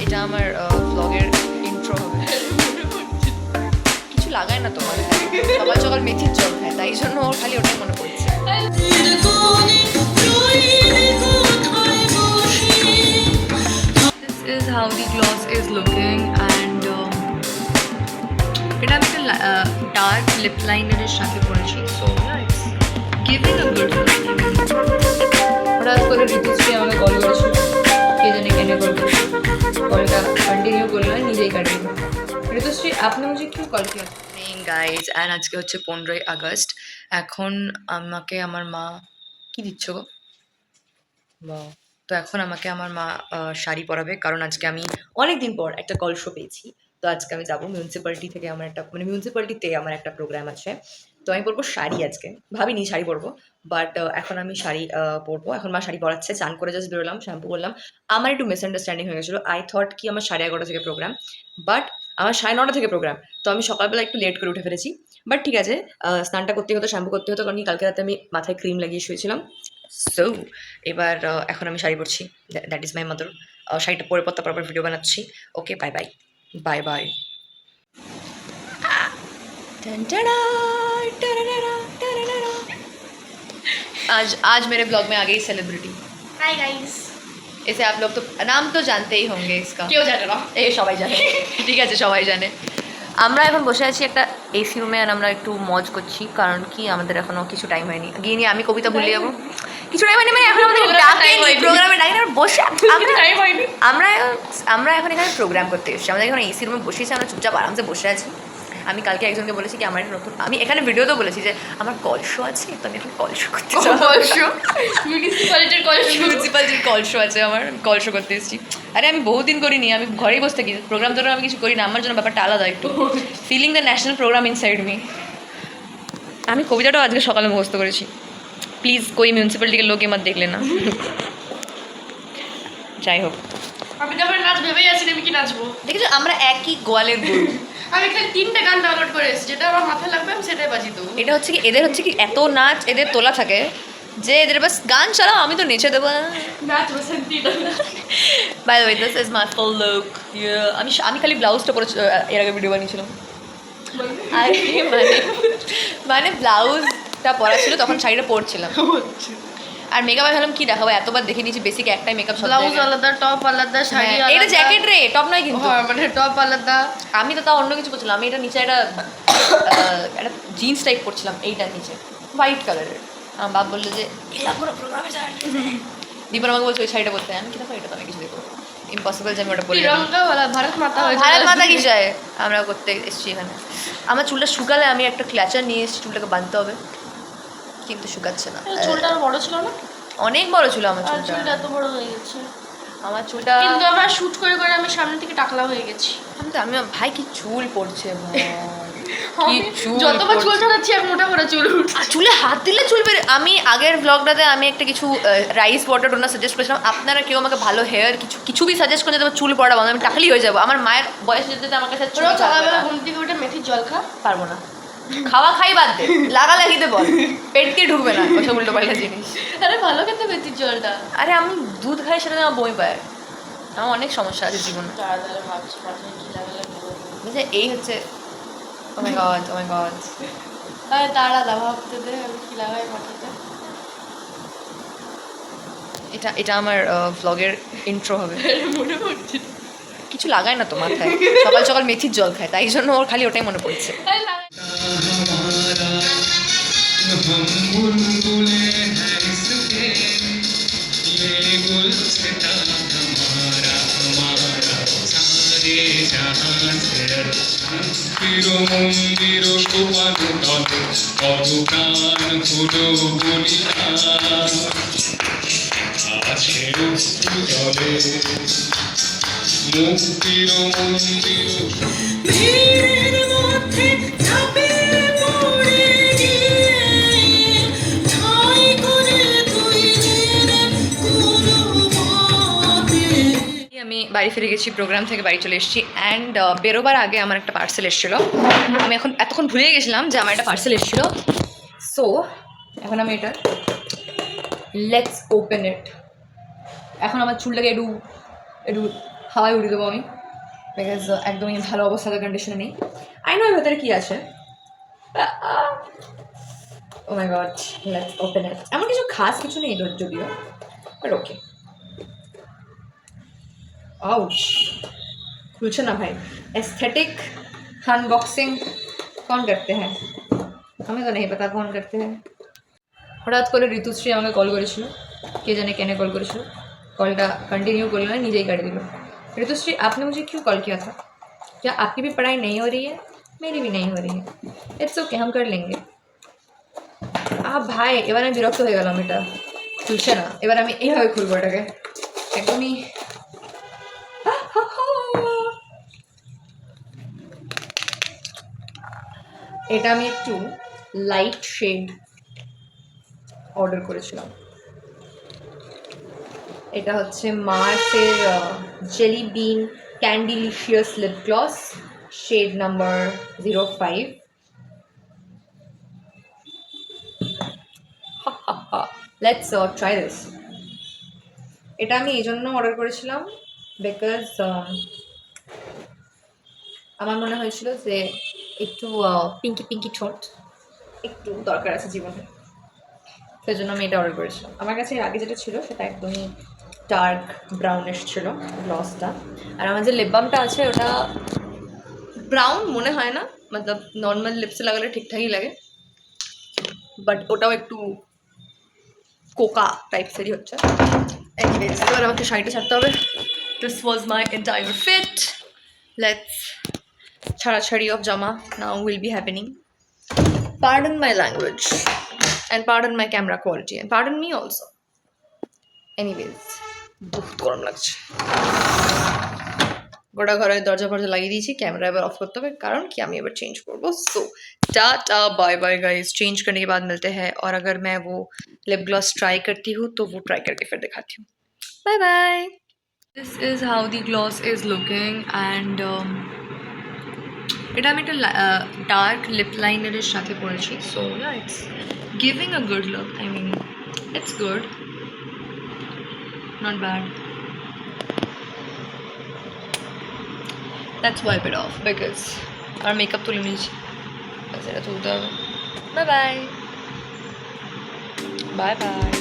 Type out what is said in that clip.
এটা আমার ব্লগের ইন্ট্রো হবে। কিছু লাগায় না তোমার, সকাল সকাল মেথির জল খায়, তাই জন্য ওর খালি ওটাই মনে পড়ছে। This is how the gloss is looking and এটা আমি একটা ডার্ক লিপ লাইনারের সাথে পরেছি, so it's giving a good look. হঠাৎ করে ঋতুশ্রী আমাকে কল করেছিল, কে জানে কেন করবে, কলটা কন্টিনিউ করলে না, নিজেই কাটিয়ে। ঋতুশ্রী আপনি মুঝে কিউ কল কিয়া? গাইজ অ্যান্ড আজকে হচ্ছে 15ই আগস্ট। এখন আমাকে আমার মা কি দিচ্ছ গো? বাহ। তো এখন আমাকে আমার মা শাড়ি পরাবে, কারণ আজকে আমি অনেক দিন পর একটা কল শো পেয়েছি। তো আজকে আমি যাবো মিউনিসিপ্যালিটি থেকে, আমার একটা মানে মিউনিসিপ্যালিটিতে আমার একটা প্রোগ্রাম আছে। তো আমি পরবো শাড়ি, আজকে ভাবিনি শাড়ি পরবো, বাট এখন আমি শাড়ি পরবো। এখন মা শাড়ি পরাচ্ছে, চান করে জাস্ট বেরোলাম, শ্যাম্পু করলাম। আমার একটু মিসআন্ডারস্ট্যান্ডিং হয়ে গেছিলো, আই থট কি আমার 11:30 থেকে প্রোগ্রাম, বাট আমার 9:30 থেকে প্রোগ্রাম। তো আমি সকালবেলা একটু লেট করে উঠে ফেলেছি, বাট ঠিক আছে, স্নানটা করতে হতো, শ্যাম্পু করতে হতো, কারণ কি কালকে রাতে আমি মাথায় ক্রিম লাগিয়ে শুয়েছিলাম। সো এবার এখন আমি শাড়ি পরছি, দ্যাট ইজ মাই মাদার। শাড়িটা পরে পর তারপর ভিডিও বানাচ্ছি। ওকে, বাই বাই বাই বাই। आज मेरे ब्लॉग में आ गई सेलिब्रिटी। Hi guys. इसे आप लोग तो नाम तो जानते ही होंगे इसका, কেউ জানে না, এই সবাই জানে। ঠিক আছে, সবাই জানে। আমরা এখন বসে আছি একটা এসি রুমে, আর আমরা একটু মজ করছি, কারণ কি আমাদের এখনো কিছু টাইম হয়নি। গিয়ে নিয়ে আমি কবিতা ভুলে যাবো, কিছু টাইম হয়নি, মানে এখন আমাদের প্রোগ্রামে ডাকি না, বসে আমরা এখন এখানে প্রোগ্রাম করতে এসেছি। আমাদের এখন এসি রুমে বসেছি, আমরা চুপচাপ আরামসে বসে আছি। আমি কালকে একজনকে বলেছি কি আমার নতুন, আমি এখানে ভিডিওতেও বলেছি যে আমার কল শো আছে, তো আমি এখন কল শো করতে কল শো, মিউনিসিপ্যালিটির কল শো, মিউনিসিপ্যালিটির কল শো আছে আমার, কল শো করতে এসেছি। আরে আমি বহুদিন করিনি, আমি ঘরেই বসে থাকি, প্রোগ্রাম তো আমি কিছু করি না, আমার জন্য ব্যাপারটা আলাদা একটু, feeling the national program inside me. আমি কবিতাটাও আজকে সকালে মুখস্থ করেছি। প্লিজ कोई म्यूनसिपैलिटी के लोग ये मत देख लेना। যাই হোক, আমি তো আমার নাচ ভেবেই আছি আমি কি নাচবো। দেখেছো আমরা একই গোয়ালের গরু। আমি খালি 3টা গান ডাউনলোড করে এসেছি, যেটা আমার মাথায় লাগবে আমি সেটাই বাজিয়ে দেবো। এটা হচ্ছে কি, এদের হচ্ছে কি এত নাচ এদের তোলা থাকে যে এদের বাস গান চালাও, আমি তো নেচে দেবো। নাচ Basanti. By the way, this is my full look. আমি খালি ব্লাউজটা পরে এর আগে ভিডিও বানিয়েছিলাম। আরে মানে ব্লাউজটা পরা ছিল, তখন শাড়িটা পরছিলাম, আর মেকআপ ভাবলাম কি দেখাবো, এতবার দেখে নিয়েছি, বেসিক একটাই মেকআপ। ব্লাউজ আলাদা, টপ আলাদা, শাড়ি আলাদা। এটা জ্যাকেট রে, টপ নয় কিন্তু। হ্যাঁ মানে টপ আলাদা। আমি তো তাও অন্য কিছু করছিলাম, আমি এটা নিচে একটা জিন্স টাইপ করছিলাম, এইটার নিচে হোয়াইট কালারের। আমার বাপ বললো যে দীপন আমাকে বলছে ওই শাড়িটা পরতে, আমি কি দেখো এটা তো আমি কিছু দেখবো, ইম্পসিবল যে আমি ওটা পরে ভারত মাতা হয়েছে। ভারত মাতা কি চায়, আমরা করতে এসেছি এখানে। আমার চুলটা শুকালে আমি একটা ক্ল্যাচার নিয়ে এসেছি, চুলটাকে বাঁধতে হবে, কিন্তু শুকাচ্ছে না। চুলটা আরো বড় ছিল না? অনেক বড় ছিল আমার আর চুলটা, চুলটা এত বড় হয়ে গেছে। আমার চুলটা কিন্তু আমার শুট করে করে আমি সামনে থেকে টাকলা হয়ে গেছি। আমি ভাই কি চুল পড়ছে ভাই, কি চুল যতবার চুল ছাড়াচ্ছি এক মোটা করে চুল উঠছে। চুলে হাত দিলে চুল বেরো। আমি আগের ব্লগটাতে আমি একটা কিছু রাইস ওয়াটার টোনার সাজেস্ট করেছিলাম, আপনারা কেউ আমাকে ভালো হেয়ার কিছু বি সাজেস্ট করে যাতে চুল পড়া বন্ধ, আমি টাকলি হয়ে যাবো। আমার মায়ের বয়স যেতে যেতে আমার কাছে সকালবেলা ঘুম থেকে উঠে মেথির জল খা। পারবো না, খাওয়া খাই বাদ দে, লাগালাগিতে বল, পেট দিয়ে ঢুকবে না ওসব উল্টো পাল্টা জিনিস। আরে ভালো খেতে মেথির জলটা। আরে আমি দুধ খাই, সেটা আমার বই পায়, আমার অনেক সমস্যা আছে জীবনে। তাড়াতাড়ি ভাবছি মাথায় কি লাগালে বুঝলে এই হচ্ছে ও মাই গড, ও মাই গড। আরে তাড়াতাড়ি ভাবতে দে আমি কি লাগাই মাথাতে। এটা আমার ব্লগের ইন্ট্রো হবে। মনে পড়ছে কিছু লাগায় না তো মাথায়, সকাল সকাল মেথির জল খায়, তাই জন্য ওর খালি ওটাই মনে পড়ছে। মন্দির সোপান তলে কত প্রাণ হলো বলিয়া আছে জলে মুক্তির মন্দির ভিড়ের মধ্যে চাপে পড়ে গিয়ে ঠাই করে তুই কোনো মতে। আমি বাড়ি ফিরে গেছি, প্রোগ্রাম থেকে বাড়ি চলে এসেছি, অ্যান্ড বেরোবার আগে আমার একটা পার্সেল এসেছিলো। আমি এতক্ষণ ভুলে গেছিলাম যে আমার একটা পার্সেল এসেছিলো। সো এখন আমি এটা লেটস ওপেন ইট। এখন আমার চুলটাকে একটু হাওয়ায় উড়িয়ে দেবো আমি, বিকজ একদমই ভালো অবস্থাতে কন্ডিশনে নেই। আই নো এর ভেতরে কী আছে। ও মাই গড, লেটস ওপেন ইট। এমন কিছু খাস কিছু নেই যদিও, বাট ওকে। आउच, खुलছে না ভাই। एस्थेटिक अनबॉक्सिंग कौन करते हैं? हमें तो नहीं पता कौन करते हैं। হঠাৎ করে ঋতুশ্রী আমাকে কল করেছিল, কে জানে কেন कॉल করেছিল। कॉलটা कंटिन्यू করলো না, নিজেই काट दिल। ऋतुश्री आपने मुझे क्यों कॉल किया था? क्या आपकी भी पढ़ाई नहीं हो रही है? मेरी भी नहीं हो रही है। इट्स ओके, हम कर लेंगे। ভাই এবার আমি বিরক্ত হয়ে গেলাম, এটা খুলছে না। এবার আমি এইভাবে খুলবো এটাকে, একদমই। এটা আমি একটু লাইট শেড অর্ডার করেছিলাম। এটা হচ্ছে মার্সের jelly bean candylicious lip gloss, shade number 05। Let's try this. এটা আমি এই জন্য অর্ডার করেছিলাম বিকজ আমার মনে হয়েছিল যে একটু পিঙ্কি পিঙ্কি ঠোঁট একটু দরকার আছে জীবনে, সেই জন্য আমি এটা অর্ডার করেছিলাম। আমার কাছে আগে যেটা ছিল সেটা একদমই ডার্ক ব্রাউনিশ ছিল গ্লসটা, আর আমার যে লিপ বামটা আছে ওটা ব্রাউন মনে হয় না, মতলব নর্মাল লিপসে লাগালে ঠিকঠাকই লাগে, বাট ওটাও একটু কোকা টাইপসেরই হচ্ছে। এবার আমাকে শাড়িটা ছাড়তে হবে। This was my entire fit. Let's ছাড়াছাড়ি অফ জামা now will be happening. Pardon my language and pardon my camera quality and pardon me also. Anyways, বহুত গরম লাগছে। গোটা ঘরে দরজা ফরজা লাগিয়ে দিয়েছি, ক্যামেরা এবার অফ করতে হবে কারণ কি আমি এবার চেঞ্জ করবো। So tata bye bye guys, change करने के बाद मिलते हैं। और अगर मैं वो लिप ग्लॉस ट्राई करती हूँ तो वो ट्राई करके फिर दिखाती हूँ। Bye bye. This is how the gloss is looking and এটা আমি একটা ডার্ক লিপ লাইনারের সাথে পরেছি। So yeah, it's giving a good look. I mean it's good, not bad. Let's wipe it off because আর মেকআপ তুলে নিয়েছি, এটা তুলতে হবে। Bye bye bye by.